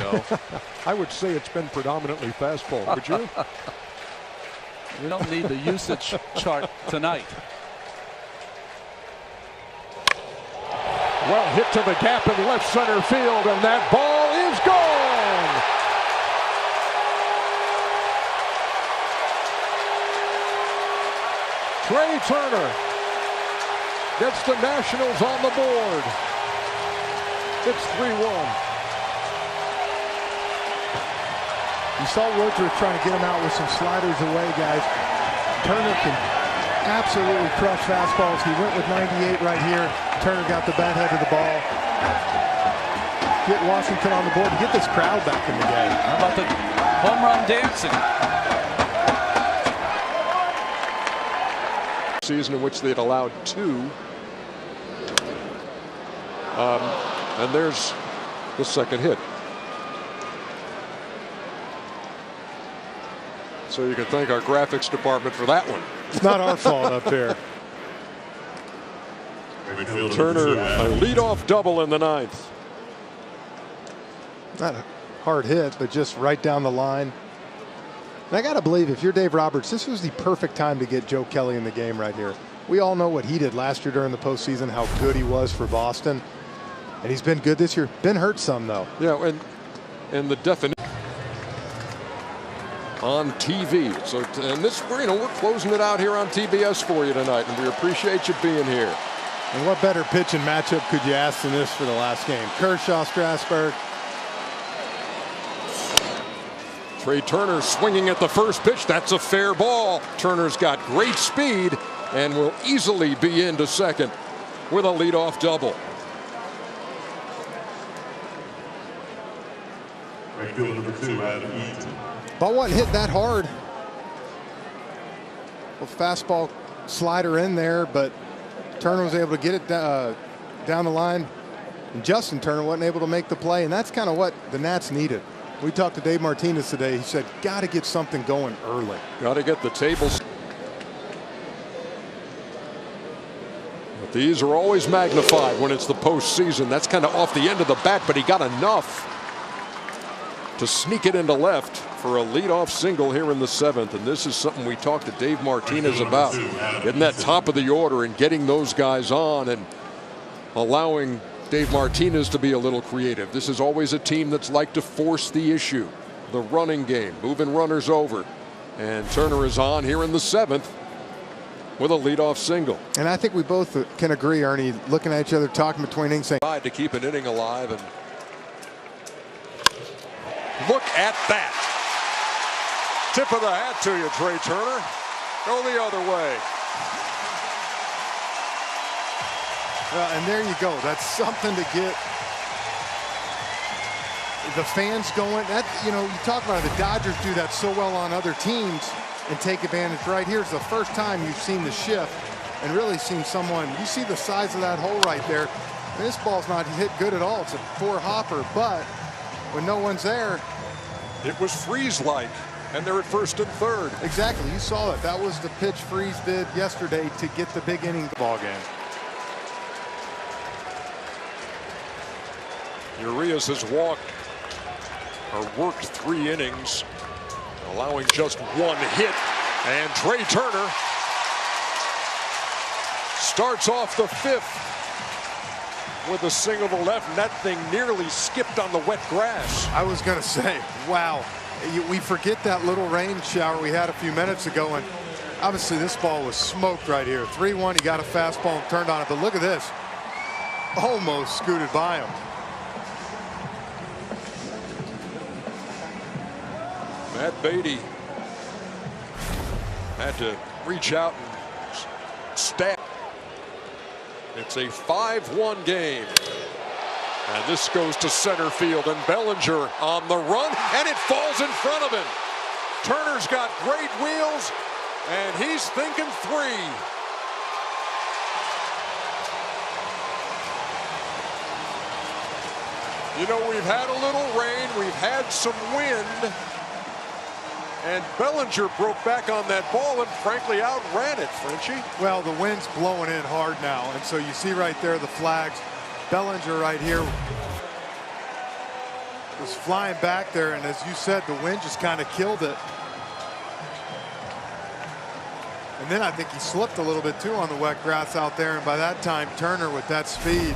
ago. I would say it's been predominantly fastball, would you? We don't need the usage chart tonight. Well hit to the gap in left center field, and that ball is gone. Trea Turner gets the Nationals on the board. It's 3-1. You saw Woodruff trying to get him out with some sliders away, guys. Turner can absolutely crush fastballs. He went with 98 right here. Turner got the bat head of the ball. Get Washington on the board and get this crowd back in the game. How about the home run dancing? Season in which they'd allowed 2. And there's the second hit. So you can thank our graphics department for that one. It's not our fault up there. Turner, a leadoff double in the 9th. Not a hard hit, but just right down the line. And I got to believe if you're Dave Roberts, this was the perfect time to get Joe Kelly in the game right here. We all know what he did last year during the postseason, how good he was for Boston. And he's been good this year. Been hurt some, though. Yeah, and the definition on TV. So, and this, we're closing it out here on TBS for you tonight, and we appreciate you being here. And what better pitching matchup could you ask than this for the last game? Kershaw, Strasburg. Trea Turner swinging at the first pitch. That's a fair ball. Turner's got great speed and will easily be into second with a leadoff double. Right field number 2, Adam Eaton. Ball wasn't hit that hard. A fastball slider in there, but Turner was able to get it down the line. And Justin Turner wasn't able to make the play, and that's kind of what the Nats needed. We talked to Dave Martinez today. He said, got to get something going early. Got to get the tables. But these are always magnified when it's the postseason. That's kind of off the end of the bat, but he got enough to sneak it into left for a leadoff single here in the 7th. And this is something we talked to Dave Martinez about, getting that top of the order and getting those guys on and allowing Dave Martinez to be a little creative. This is always a team that's like to force the issue, the running game, moving runners over. And Turner is on here in the 7th with a leadoff single. And I think we both can agree, Ernie, looking at each other, talking between innings, saying, tried to keep an inning alive, and look at that. Tip of the hat to you, Trea Turner. Go the other way. Well, and there you go. That's something to get the fans going. That, you know, you talk about it, the Dodgers do that so well on other teams and take advantage. Right here's the first time you've seen the shift and really seen someone. You see the size of that hole right there. And this ball's not hit good at all. It's a poor hopper, but when no one's there, it was freeze-like, and they're at first and third. Exactly. You saw it. That was the pitch Freeze did yesterday to get the big inning ball game. Urias has walked or worked 3 innings, allowing just 1 hit. And Trea Turner starts off the 5th with a single to left, and that thing nearly skipped on the wet grass. I was going to say, wow. We forget that little rain shower we had a few minutes ago, and obviously this ball was smoked right here. 3-1, he got a fastball and turned on it, but look at this. Almost scooted by him. Matt Beatty had to reach out and stab. It's a 5-1 game. And this goes to center field, and Bellinger on the run, and it falls in front of him. Turner's got great wheels, and he's thinking 3. You know, we've had a little rain, we've had some wind, and Bellinger broke back on that ball and frankly outran it, Frenchie. Well, the wind's blowing in hard now, and so you see right there the flags. Bellinger right here. Was flying back there, and as you said, the wind just kind of killed it. And then I think he slipped a little bit too on the wet grass out there, and by that time Turner with that speed.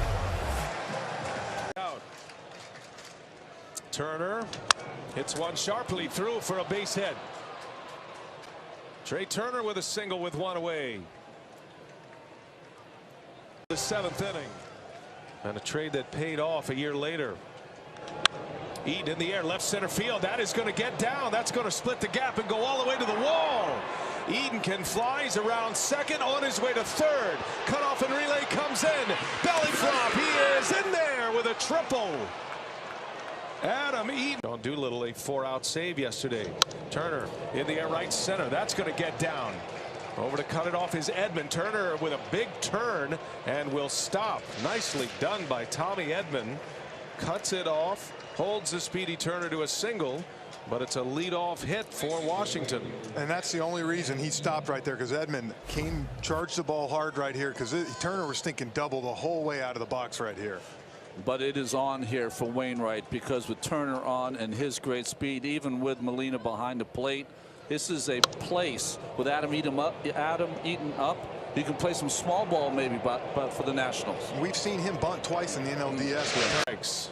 Turner hits one sharply through for a base hit. Trea Turner with a single with one away. The 7th inning, and a trade that paid off a year later. Eaton in the air, left center field. That is going to get down. That's going to split the gap and go all the way to the wall. Eaton can fly. He's around second, on his way to third. Cutoff and relay comes in. Belly flop. He is in there with a triple. Adam Eaton. Don Doolittle, a 4-out save yesterday. Turner in the air, right center. That's going to get down. Over to cut it off is Edman. Turner with a big turn and will stop. Nicely done by Tommy Edman. Cuts it off, holds the speedy Turner to a single, but it's a leadoff hit for Washington. And that's the only reason he stopped right there, because Edman charged the ball hard right here, because Turner was thinking double the whole way out of the box right here. But it is on here for Wainwright, because with Turner on and his great speed, even with Molina behind the plate, this is a place with Adam Eaton up. You can play some small ball maybe, but for the Nationals. We've seen him bunt twice in the NLDS.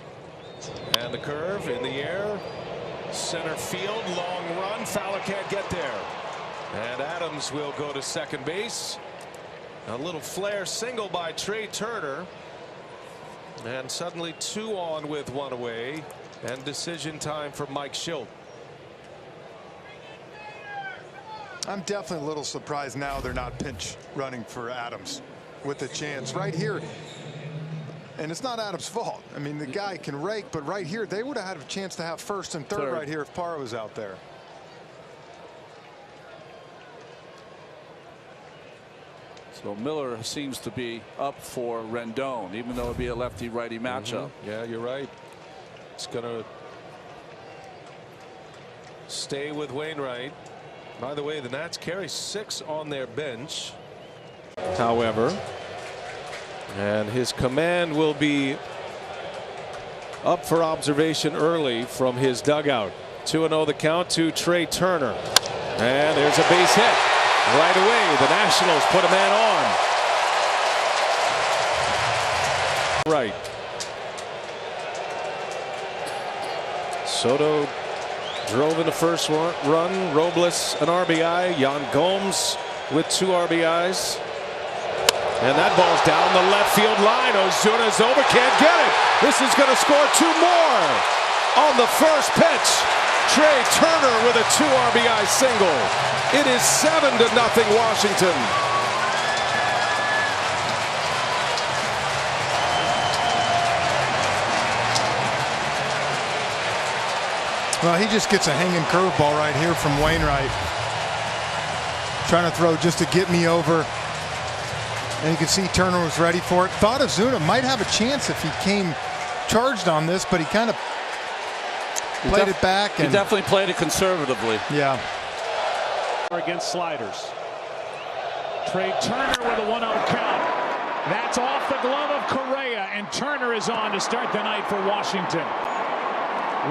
And the curve in the air. Center field, long run. Fowler can't get there. And Adams will go to second base. A little flare single by Trea Turner. And suddenly 2 on with 1 away. And decision time for Mike Schilt. I'm definitely a little surprised now they're not pinch running for Adams with a chance right here. And it's not Adams' fault. I mean, the guy can rake, but right here they would have had a chance to have first and third right here if Parra was out there. So Miller seems to be up for Rendon, even though it'd be a lefty-righty matchup. Yeah, you're right. It's going to stay with Wainwright. By the way, the Nats carry 6 on their bench. However, and his command will be up for observation early from his dugout. 2-0 the count to Trea Turner. And there's a base hit. Right away, the Nationals put a man on. Right. Soto drove in the first run. Robles an RBI. Yan Gomes with 2 RBIs. And that ball's down the left field line. Ozuna's over, can't get it. This is going to score 2 more on the first pitch. Trea Turner with a 2 RBI single. It is 7-0 Washington. Well, he just gets a hanging curveball right here from Wainwright. Trying to throw just to get me over. And you can see Turner was ready for it. Thought Ozuna might have a chance if he came charged on this, but he kind of played it back. He definitely played it conservatively. Yeah. Against sliders. Trea Turner with a 1-0 count. That's off the glove of Correa, and Turner is on to start the night for Washington.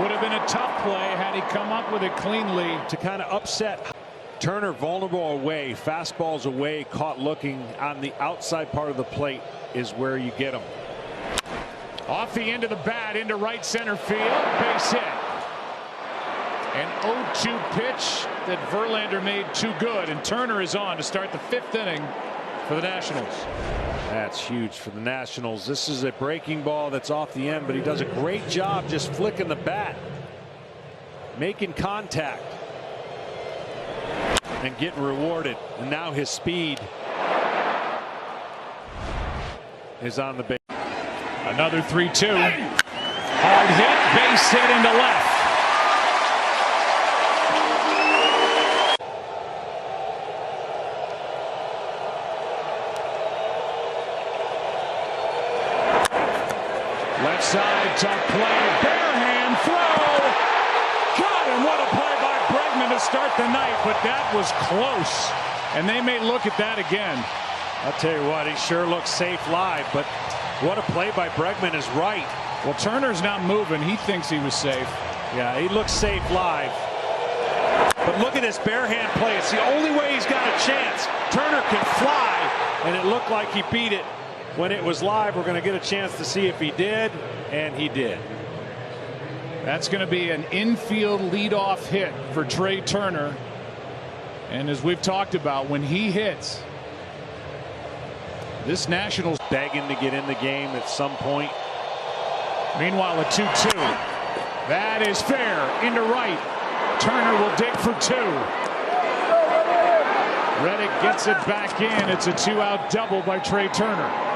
Would have been a tough play had he come up with it cleanly to kind of upset. Turner vulnerable away, fastballs away, caught looking on the outside part of the plate is where you get him. Off the end of the bat into right center field, base hit. An 0-2 pitch that Verlander made too good, and Turner is on to start the 5th inning for the Nationals. That's huge for the Nationals. This is a breaking ball that's off the end, but he does a great job just flicking the bat, making contact, and getting rewarded. And now his speed is on the base. Another 3-2. Hard hit, base hit into left. Left side, tough play, bare hand throw. God, and what a play by Bregman to start the night, but that was close. And they may look at that again. I'll tell you what, he sure looks safe live, but what a play by Bregman is right. Well, Turner's not moving. He thinks he was safe. Yeah, he looks safe live. But look at this bare hand play. It's the only way he's got a chance. Turner can fly, and it looked like he beat it when it was live. We're going to get a chance to see if he did, and he did. That's going to be an infield leadoff hit for Trea Turner. And as we've talked about, when he hits, this Nationals begging to get in the game at some point. Meanwhile, a 2-2. That is fair into right. Turner will dig for 2. Reddick gets it back in. It's a 2-out double by Trea Turner.